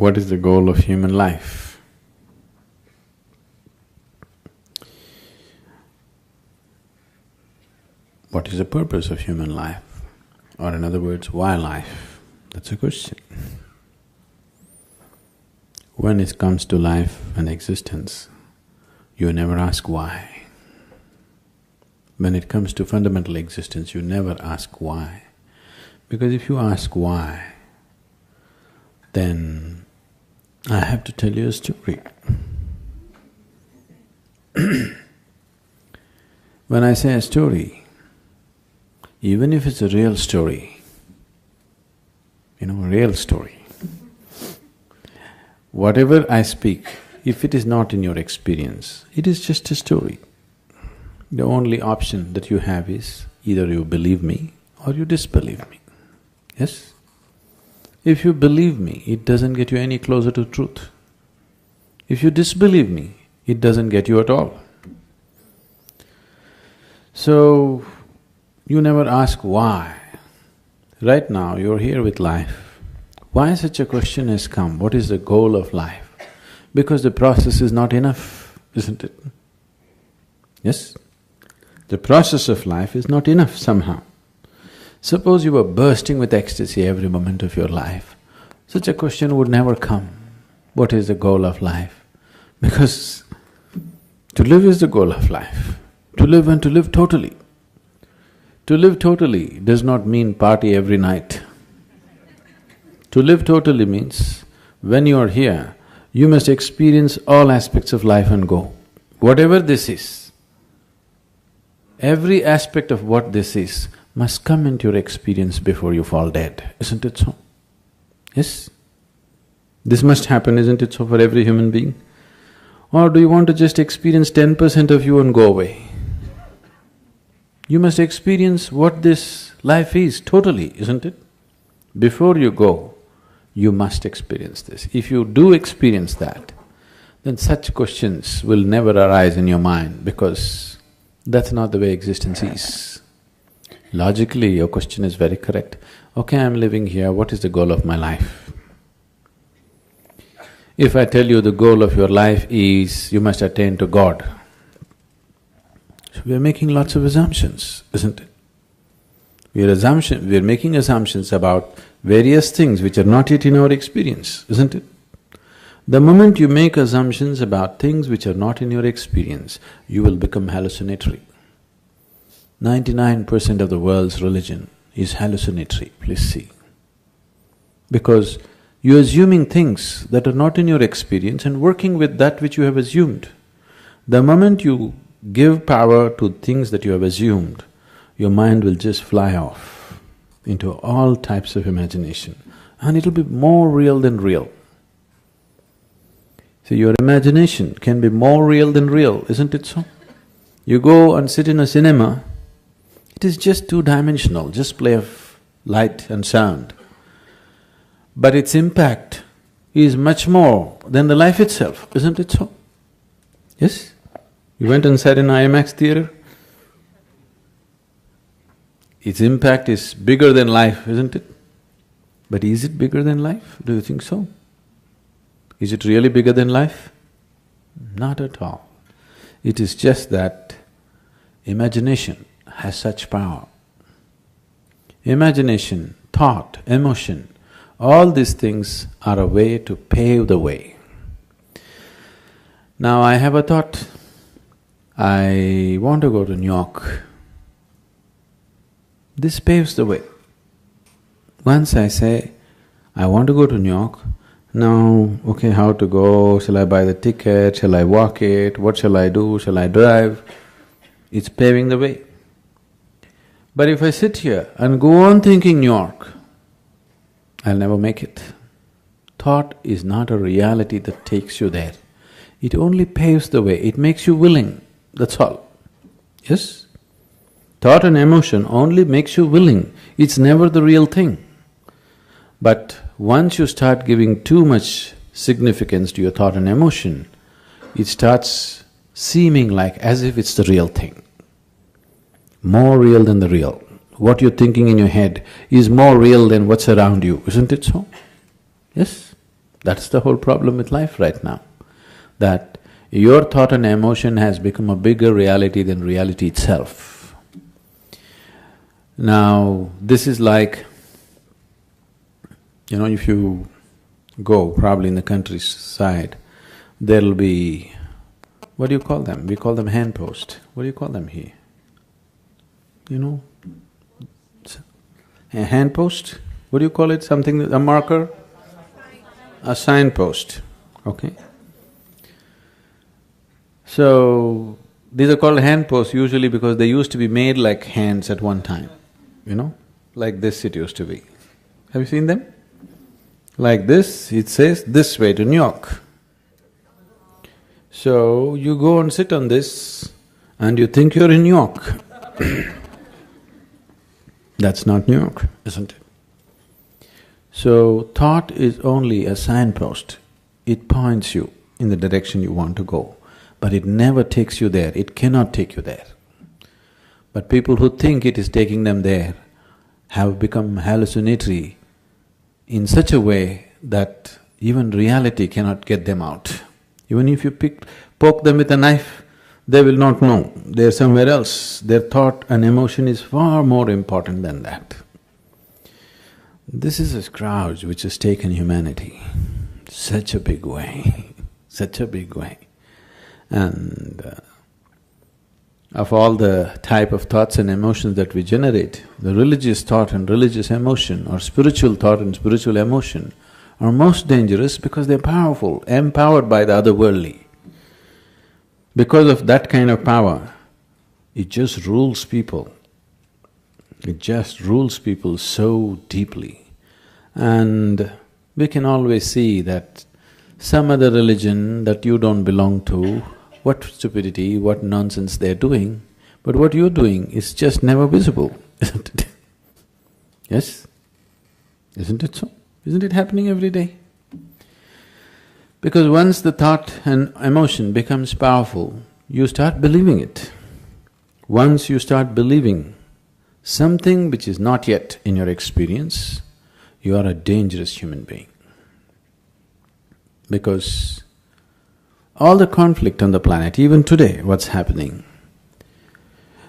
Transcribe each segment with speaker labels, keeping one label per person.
Speaker 1: What is the goal of human life? What is the purpose of human life? Or in other words, why life? That's a question. When it comes to life and existence, you never ask why. When it comes to fundamental existence, you never ask why. Because if you ask why, then I have to tell you a story. When I say a story, even if it's a real story, a real story, whatever I speak, if it is not in your experience, it is just a story. The only option that you have is either you believe me or you disbelieve me. Yes? If you believe me, it doesn't get you any closer to truth. If you disbelieve me, it doesn't get you at all. So, you never ask why. Right now, you're here with life. Why such a question has come? What is the goal of life? Because the process is not enough, isn't it? Yes? The process of life is not enough somehow. Suppose you were bursting with ecstasy every moment of your life, such a question would never come. What is the goal of life? Because to live is the goal of life. To live and to live totally. To live totally does not mean party every night. To live totally means when you are here, you must experience all aspects of life and go. Whatever this is, every aspect of what this is must come into your experience before you fall dead, isn't it so? Yes? This must happen, isn't it so, for every human being? Or do you want to just experience 10% of you and go away? You must experience what this life is totally, isn't it? Before you go, you must experience this. If you do experience that, then such questions will never arise in your mind because that's not the way existence is. Logically, your question is very correct. Okay, I'm living here, what is the goal of my life? If I tell you the goal of your life is you must attain to God, so we are making lots of assumptions, isn't it? We are making assumptions about various things which are not yet in our experience, isn't it? The moment you make assumptions about things which are not in your experience, you will become hallucinatory. 99% of the world's religion is hallucinatory, please see. Because you're assuming things that are not in your experience and working with that which you have assumed. The moment you give power to things that you have assumed, your mind will just fly off into all types of imagination and it'll be more real than real. So your imagination can be more real than real, isn't it so? You go and sit in a cinema, it is just two-dimensional, just play of light and sound. But its impact is much more than the life itself, isn't it so? Yes? You went and sat in an IMAX theater? Its impact is bigger than life, isn't it? But is it bigger than life? Do you think so? Is it really bigger than life? Not at all. It is just that imagination has such power. Imagination, thought, emotion, all these things are a way to pave the way. Now I have a thought, I want to go to New York. This paves the way. Once I say, I want to go to New York, now, okay, how to go, shall I buy the ticket, shall I walk it, what shall I do, shall I drive? It's paving the way. But if I sit here and go on thinking New York, I'll never make it. Thought is not a reality that takes you there. It only paves the way, it makes you willing, that's all. Yes? Thought and emotion only makes you willing, it's never the real thing. But once you start giving too much significance to your thought and emotion, it starts seeming like as if it's the real thing. More real than the real. What you're thinking in your head is more real than what's around you, isn't it so? Yes? That's the whole problem with life right now, that your thought and emotion has become a bigger reality than reality itself. Now, this is like, if you go probably in the countryside, there'll be, what do you call them? We call them handpost. What do you call them here? A handpost? What do you call it? Something, a marker? A signpost, okay? So, these are called handposts usually because they used to be made like hands at one time, like this it used to be. Have you seen them? Like this, it says, this way to New York. So, you go and sit on this and you think you're in New York. That's not New York, isn't it? So, thought is only a signpost. It points you in the direction you want to go, but it never takes you there, it cannot take you there. But people who think it is taking them there have become hallucinatory in such a way that even reality cannot get them out. Even if you poke them with a knife, they will not know, they're somewhere else. Their thought and emotion is far more important than that. This is a scourge which has taken humanity such a big way, such a big way. And of all the type of thoughts and emotions that we generate, the religious thought and religious emotion or spiritual thought and spiritual emotion are most dangerous because they're powerful, empowered by the otherworldly. Because of that kind of power, it just rules people. It just rules people so deeply. And we can always see that some other religion that you don't belong to, what stupidity, what nonsense they're doing, but what you're doing is just never visible, isn't it? Yes? Isn't it so? Isn't it happening every day? Because once the thought and emotion becomes powerful, you start believing it. Once you start believing something which is not yet in your experience, you are a dangerous human being. Because all the conflict on the planet, even today, what's happening,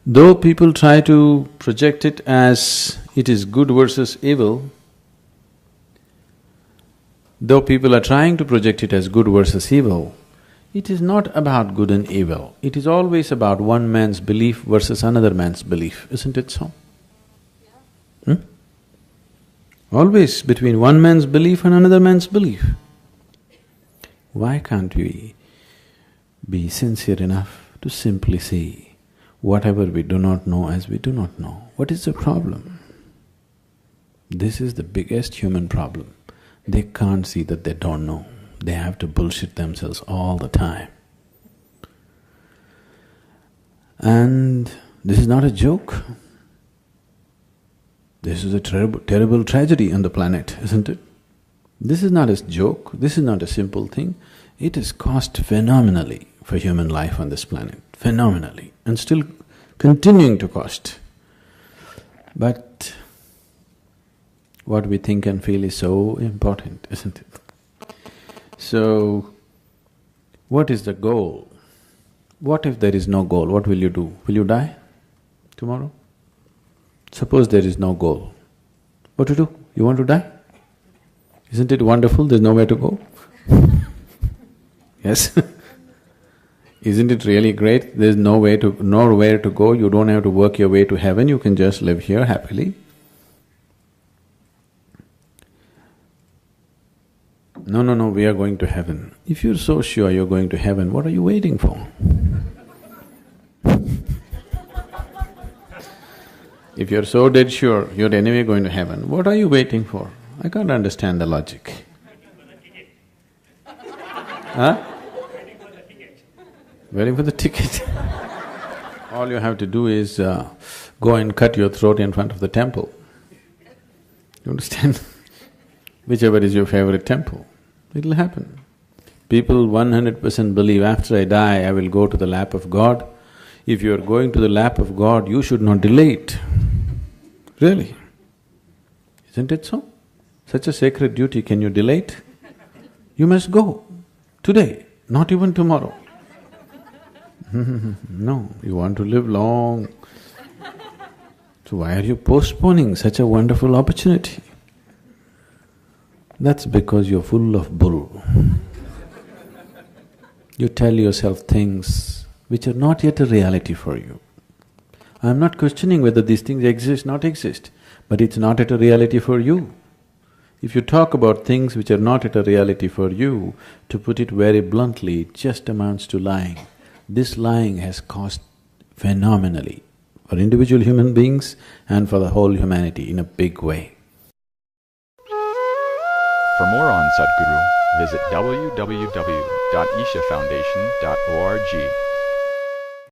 Speaker 1: though people try to project it as it is good versus evil, though people are trying to project it as good versus evil, it is not about good and evil. It is always about one man's belief versus another man's belief, isn't it so? Always between one man's belief and another man's belief. Why can't we be sincere enough to simply see whatever we do not know as we do not know? What is the problem? This is the biggest human problem. They can't see that they don't know. They have to bullshit themselves all the time. And this is not a joke. This is a terrible tragedy on the planet, isn't it? This is not a joke, this is not a simple thing. It has cost phenomenally for human life on this planet, phenomenally, and still continuing to cost. But what we think and feel is so important, isn't it? So, what is the goal? What if there is no goal? What will you do? Will you die tomorrow? Suppose there is no goal. What to do? You want to die? Isn't it wonderful? There's nowhere to go. Yes? Isn't it really great? There's nowhere to go, you don't have to work your way to heaven, you can just live here happily. No, we are going to heaven. If you're so sure you're going to heaven, what are you waiting for? If you're so dead sure you're anyway going to heaven, what are you waiting for? I can't understand the logic. Huh? Waiting for the ticket. All you have to do is go and cut your throat in front of the temple. You understand? Whichever is your favorite temple, it'll happen. People 100% believe after I die, I will go to the lap of God. If you are going to the lap of God, you should not delay it. Really. Isn't it so? Such a sacred duty, can you delay it? You must go today, not even tomorrow. No, you want to live long. So why are you postponing such a wonderful opportunity? That's because you're full of bull. You tell yourself things which are not yet a reality for you. I'm not questioning whether these things exist, not exist, but it's not yet a reality for you. If you talk about things which are not yet a reality for you, to put it very bluntly, it just amounts to lying. This lying has cost phenomenally for individual human beings and for the whole humanity in a big way.
Speaker 2: For more on Sadhguru, visit www.ishafoundation.org.